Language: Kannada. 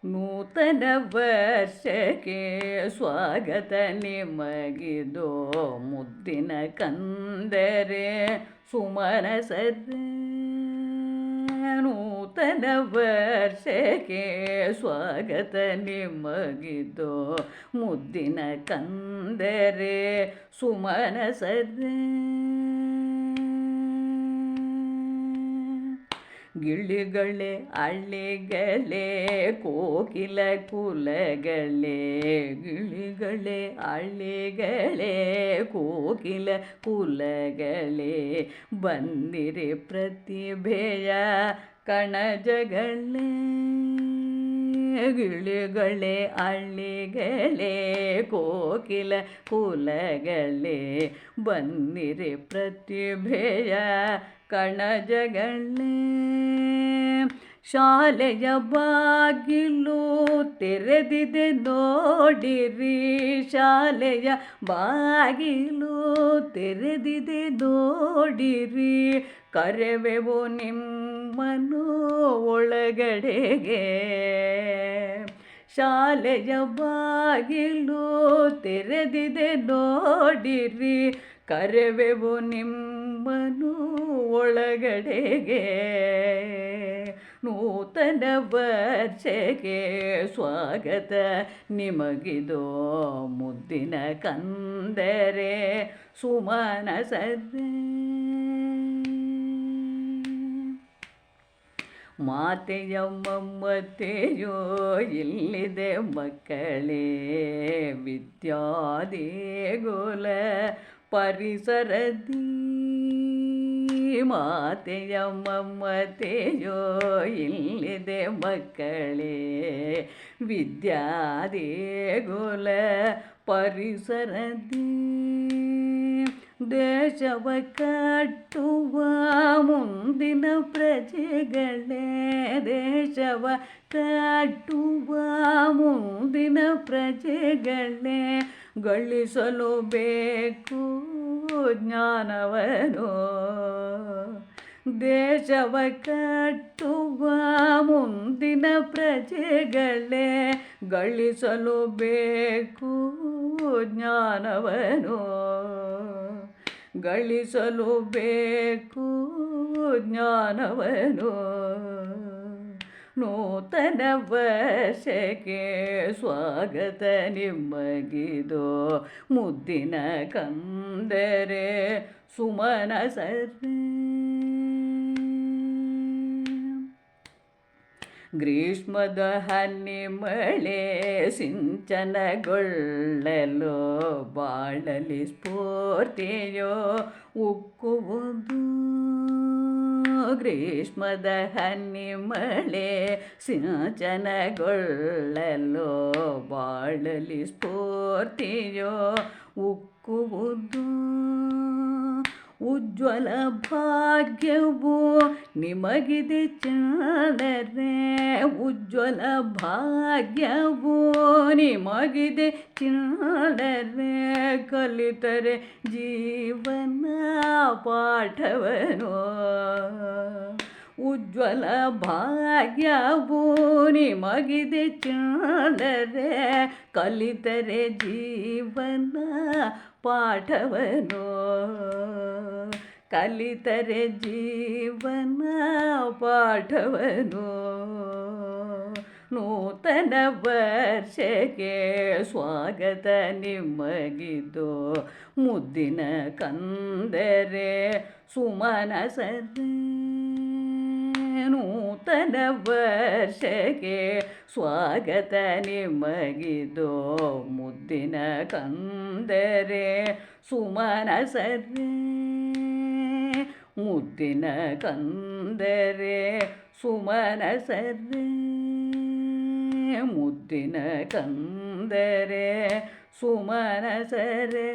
ನೂತನ ವರ್ಷಕ್ಕೆ ಸ್ವಾಗತ ನಿಮಗಿದೋ ಮುದ್ದಿನ ಕಂದರೆ ಸುಮನ ಸರ್ರೆ. ನೂತನ ವರ್ಷಕ್ಕೆ ಸ್ವಾಗತ ನಿಮಗಿದೋ ಮುದ್ದಿನ ಕಂದರೆ ಸುಮನ ಸರ್ರೆ. ಗಿಳಿಗಳೇ ಹಳ್ಳಿಗಳೇ ಕೋಕಿಲ ಕುಲಗಳೇ, ಗಿಳಿಗಳೇ ಹಳ್ಳಿಗಳೇ ಕೋಕಿಲ ಕುಲಗಳೇ, ಬಂದಿರಿ ಪ್ರತಿಭೆಯ ಕಣಜಗಳೇ. ಗಿಳಿಗಳೇ ಹಳ್ಳಿಗಳೇ ಕೋಕಿಲ ಕುಲಗಳೇ, ಬಂದಿರಿ ಪ್ರತಿಭೆಯ ಕಣಜಗಳೇ. ಶಾಲೆಯ ಬಾಗಿಲು ತೆರೆದಿದೆ ನೋಡಿರಿ, ಶಾಲೆಯ ಬಾಗಿಲು ತೆರೆದಿದೆ ನೋಡಿರಿ, ಕರೆವೆವು ನಿಮ್ಮನ್ನು ಒಳಗಡೆಗೆ. ಶಾಲೆಯ ಬಾಗಿಲು ತೆರೆದಿದೆ ನೋಡಿರಿ, ಕರೆವೆವು ನಿಮ್ಮನ್ನು ಒಳಗಡೆಗೆ. ನೂತನ ವರ್ಷಕ್ಕೆ ಸ್ವಾಗತ ನಿಮಗಿದೋ ಮುದ್ದಿನ ಕಂದರೆ ಸುಮನ ಸರ್ರೆ. ಮಾತೆಯ ಮಮತೆಯೋ ಇಲ್ಲಿದೆ ಮಕ್ಕಳೇ, ವಿದ್ಯಾದೇಗುಲ ಪರಿಸರದಿ. ಮಾತೆಯ ಮಮತೆಯೋ ಇಲ್ಲಿದೆ ಮಕ್ಕಳೇ, ವಿದ್ಯಾದೇಗುಲ ಪರಿಸರದಿ. ದೇಶವ ಕಟ್ಟುವ ಮುಂದಿನ ಪ್ರಜೆಗಳೇ, ದೇಶವ ಕಟ್ಟುವ ಮುಂದಿನ ಪ್ರಜೆಗಳೇ, ಗಳಿಸಲು ಬೇಕು ಜ್ಞಾನವನು. ದೇಶವ ಕಟ್ಟುವ ಮುಂದಿನ ಪ್ರಜೆಗಳೇ, ಗಳಿಸಲು ಬೇಕು ಜ್ಞಾನವನು. ಗಳಿಸಲು ಬೇಕು ಜ್ಞಾನವನು. ನೂತನ ವರ್ಷಕ್ಕೆ ಸ್ವಾಗತ ನಿಮಗಿದೋ ಮುದ್ದಿನ ಕಂದರೆ ಸುಮನ ಸರ್ರೆ. ಗ್ರೀಷ್ಮದ ಹನಿ ಮಳೆ ಸಿಂಚನಗೊಳ್ಳಲು, ಬಾಳಲಿ ಸ್ಫೂರ್ತಿಯೋ ಉಕ್ಕುವುದು. ಗ್ರೀಷ್ಮದ ಹನಿ ಮಳೆ ಸಿಂಚನಗೊಳ್ಳಲು, ಬಾಳಲಿ ಸ್ಫೂರ್ತಿಯೋ ಉಕ್ಕುವುದು. ಉಜ್ವಲ ಭಾಗ್ಯವು ನಿಮಗಿದೆ ಚಂದರೆ, ಉಜ್ವಲ ಭಾಗ್ಯವು ನಿಮಗಿದೆ ಚಂದರೆ, ಕಲಿತರೆ ಜೀವನ ಪಾಠವನು. ಉಜ್ವಲ ಭಾಗ್ಯವು ನಿಮಗಿದೆ ಚಂದರೆ, ಕಲಿತರೆ ಜೀವನ ಪಾಠವನು. ಕಲಿತರೆ ಜೀವನ ಪಾಠವನು. ನೂತನ ವರ್ಷಕ್ಕೆ ಸ್ವಾಗತ ನಿಮಗಿದೋ ಮುದ್ದಿನ ಕಂದರೆ ಸುಮನ ಸರ್ರೆ. ನೂತನ ವರ್ಷಕ್ಕೆ ಸ್ವಾಗತ ನಿಮಗಿದೋ ಮುದ್ದಿನ ಕಂದರೆ ಸುಮನ ಸರ್ರೆ. ಮುದ್ದಿನ ಕಂದರೆ ಸುಮನ ಸರ್ರೆ. ಮುದ್ದಿನ ಕಂದರೆ ಸುಮನ ಸರ್ರೆ.